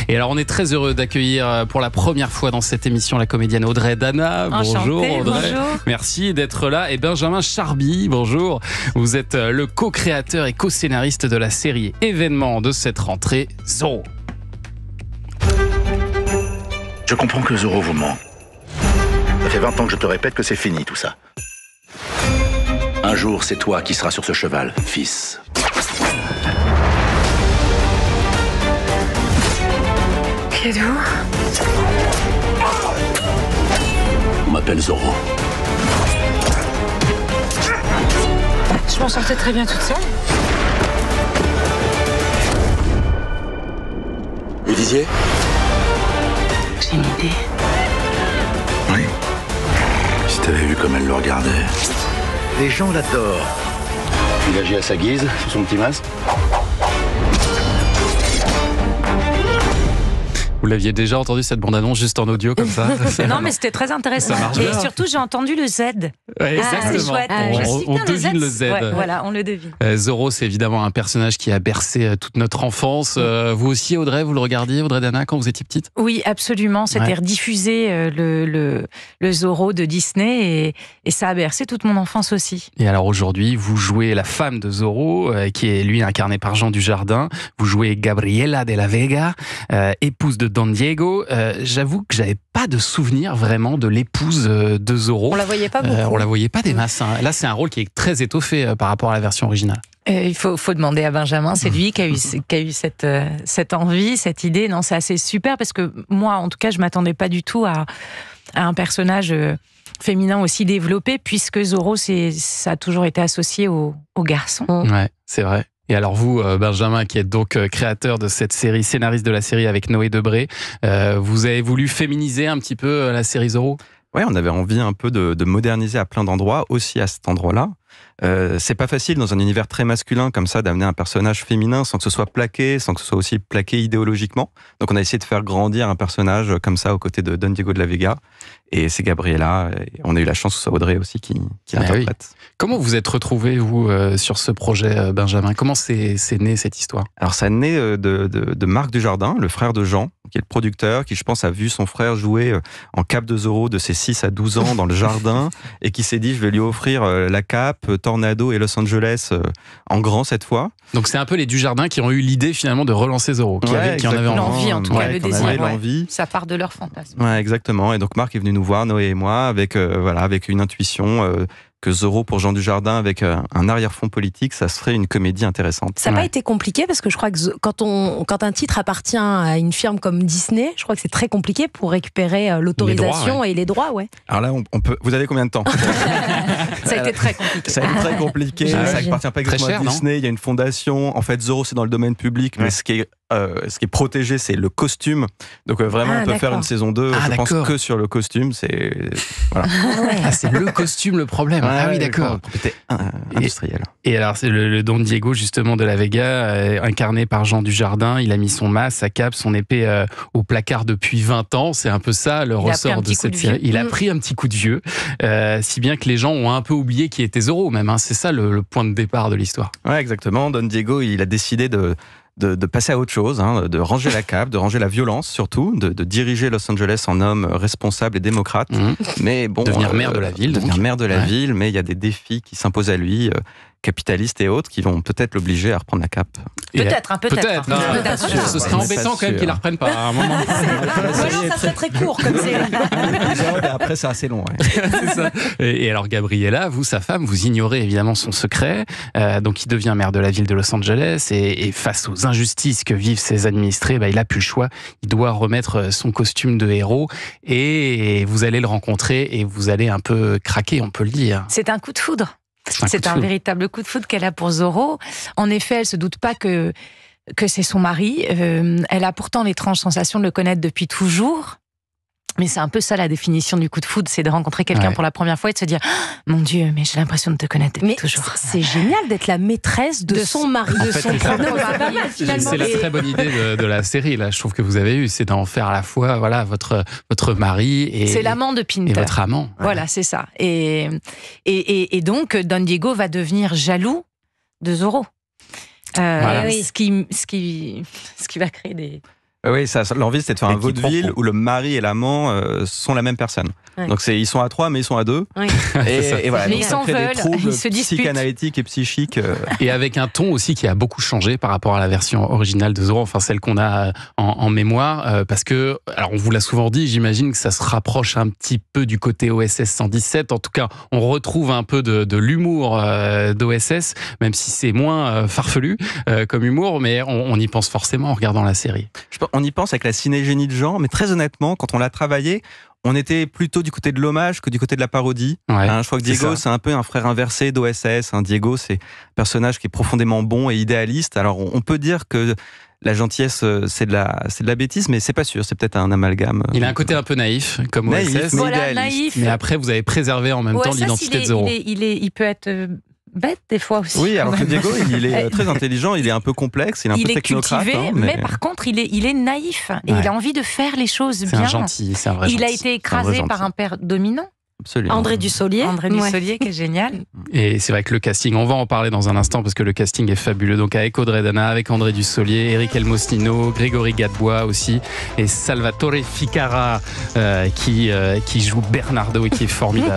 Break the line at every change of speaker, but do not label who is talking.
Et alors on est très heureux d'accueillir pour la première fois dans cette émission la comédienne Audrey Dana. Bonjour Audrey.
Bonjour.
Merci d'être là. Et Benjamin Charby, bonjour. Vous êtes le co-créateur et co-scénariste de la série événement de cette rentrée, Zorro.
Je comprends que Zorro vous ment. Ça fait 20 ans que je te répète que c'est fini tout ça. Un jour, c'est toi qui seras sur ce cheval, fils.
Kedou.
On m'appelle Zorro.
Je m'en sortais très bien toute seule.
Vous disiez?
J'ai une idée.
Oui. Si t'avais vu comme elle le regardait. Les gens l'adorent. Il agit à sa guise, sur son petit masque.
Vous l'aviez déjà entendu cette bande-annonce juste en audio comme ça?
Non, mais c'était très intéressant.
Ça marche
Et
bien.
surtout, j'ai entendu le Z.
Ouais, exactement.
c'est chouette.
On devine le Z.
Ouais, voilà, on le devine.
Zorro, c'est évidemment un personnage qui a bercé toute notre enfance. Vous aussi, Audrey, vous le regardiez, Audrey Dana, quand vous étiez petite?
Oui, absolument. C'était rediffusé le Zorro de Disney et ça a bercé toute mon enfance aussi.
Et alors aujourd'hui, vous jouez la femme de Zorro, qui est lui incarnée par Jean Dujardin. Vous jouez Gabriela de la Vega, épouse de Don Diego. J'avoue que j'avais pas de souvenir vraiment de l'épouse de Zorro.
On la voyait pas beaucoup.
On la voyait pas des masses. Hein. Là, c'est un rôle qui est très étoffé par rapport à la version originale.
Il faut demander à Benjamin, c'est lui qui a eu cette envie, cette idée. Non, c'est assez super parce que moi, en tout cas, je m'attendais pas du tout à un personnage féminin aussi développé, puisque Zorro, ça a toujours été associé aux garçons.
Ouais, c'est vrai. Et alors vous, Benjamin, qui êtes donc créateur de cette série, scénariste de la série avec Noé Debré, vous avez voulu féminiser un petit peu la série Zorro?
Ouais, on avait envie un peu de moderniser à plein d'endroits, aussi à cet endroit-là. C'est pas facile dans un univers très masculin comme ça d'amener un personnage féminin sans que ce soit plaqué, sans que ce soit aussi plaqué idéologiquement. Donc on a essayé de faire grandir un personnage comme ça aux côtés de Don Diego de la Vega. Et c'est Gabriela. Et on a eu la chance que ce soit Audrey aussi qui l'interprète.
Oui. Comment vous êtes retrouvé, vous, sur ce projet, Benjamin? Comment c'est né cette histoire?
Alors ça naît de Marc Dujardin, le frère de Jean, qui est le producteur, qui je pense a vu son frère jouer en cape de Zorro de ses 6 à 12 ans dans le jardin et qui s'est dit je vais lui offrir la cape, Tornado et Los Angeles en grand cette fois.
Donc c'est un peu les Dujardin qui ont eu l'idée finalement de relancer Zorro, qui en avaient envie.
L'envie en tout cas, le désir.
L'envie.
Ça part de leur fantasme.
Ouais, exactement. Et donc Marc est venu nous voir, Noé et moi, avec une intuition que Zorro pour Jean Dujardin, avec un arrière-fond politique, ça serait une comédie intéressante.
Ça n'a pas été compliqué parce que je crois que quand un titre appartient à une firme comme Disney, je crois que c'est très compliqué pour récupérer l'autorisation et les droits. Ouais.
Alors là, on peut. Vous avez combien de temps?
Ça a été très compliqué.
Ça a été très compliqué. Ça appartient pas exactement à Disney. Il y a une fondation. En fait, Zorro, c'est dans le domaine public, mais ce qui est protégé, c'est le costume. Donc vraiment, on peut faire une saison 2, je pense, que sur le costume. Voilà.
C'est le costume le problème. Ah oui, d'accord.
Propriété industrielle.
Et alors, c'est le Don Diego, justement, de la Vega, incarné par Jean Dujardin. Il a mis son masque, sa cape, son épée au placard depuis 20 ans. C'est un peu ça, le ressort de cette série. Il a pris un petit coup de vieux, si bien que les gens ont un peu oublié qui était Zorro, même. Hein. C'est ça le point de départ de l'histoire.
Ouais, exactement. Don Diego, il a décidé de passer à autre chose, hein, de ranger la cape, de ranger la violence surtout, de diriger Los Angeles en homme responsable et démocrate. Mais bon,
devenir maire de la ville.
Devenir maire de la ville, mais il y a des défis qui s'imposent à lui, capitalistes et autres, qui vont peut-être l'obliger à reprendre la cape.
Peut-être.
Ce serait embêtant quand même qu'ils la reprennent pas à un moment.
Voilà, ça serait très court comme série.
Après, c'est assez long. Ouais.
C'est ça. Et alors, Gabriela, vous, sa femme, vous ignorez évidemment son secret. Donc, il devient maire de la ville de Los Angeles et face aux injustices que vivent ses administrés, il n'a plus le choix. Il doit remettre son costume de héros et vous allez le rencontrer et vous allez un peu craquer, on peut le dire.
C'est un coup de foudre. C'est un véritable coup de foudre qu'elle a pour Zorro. En effet, elle se doute pas que c'est son mari. Elle a pourtant l'étrange sensation de le connaître depuis toujours. Mais c'est un peu ça la définition du coup de foudre, c'est de rencontrer quelqu'un pour la première fois et de se dire « Mon Dieu, mais j'ai l'impression de te connaître depuis toujours. »
C'est génial d'être la maîtresse de son mari.
C'est la très bonne idée de la série, là, je trouve que vous avez eue, c'est d'en faire à la fois votre mari et...
C'est l'amant de Pinter.
Et votre amant.
Voilà, c'est ça. Et donc, Don Diego va devenir jaloux de Zorro. Ce qui va créer
Oui, l'envie, c'est de faire un vaudeville où le mari et l'amant sont la même personne. Ouais. Donc ils sont à 3, mais ils sont à 2.
Oui.
Et voilà,
mais ils s'en veulent,
des troubles
ils se disputent.
psychanalytiques et psychiques.
Et avec un ton aussi qui a beaucoup changé par rapport à la version originale de Zorro, enfin celle qu'on a en mémoire, parce que, alors on vous l'a souvent dit, j'imagine que ça se rapproche un petit peu du côté OSS 117. En tout cas, on retrouve un peu de l'humour d'OSS, même si c'est moins farfelu comme humour, mais on y pense forcément en regardant la série.
On y pense avec la cinégénie de genre, mais très honnêtement, quand on l'a travaillé, on était plutôt du côté de l'hommage que du côté de la parodie. Ouais, je crois que Diego, c'est un peu un frère inversé d'OSS. Diego, c'est un personnage qui est profondément bon et idéaliste. Alors, on peut dire que la gentillesse, c'est de la bêtise, mais c'est pas sûr. C'est peut-être un amalgame.
Il a un côté un peu naïf, comme
naïf,
OSS.
Mais
voilà, naïf.
Mais après, vous avez préservé en même temps l'identité de Zorro.
Il peut être bête des fois aussi.
Oui, alors que Diego, il est très intelligent, il est un peu complexe, il est un peu technocrate.
Il est cultivé, mais par contre, il est naïf et il a envie de faire les choses bien.
C'est un gentil, c'est un vrai gentil.
Il a été écrasé par un père dominant.
Absolument.
André Dussolier,
qui est génial.
Et c'est vrai que le casting, on va en parler dans un instant parce que le casting est fabuleux. Donc avec Audrey Dana, avec André Dussolier, Eric Elmosino, Grégory Gadebois aussi, et Salvatore Ficara qui joue Bernardo et qui est formidable.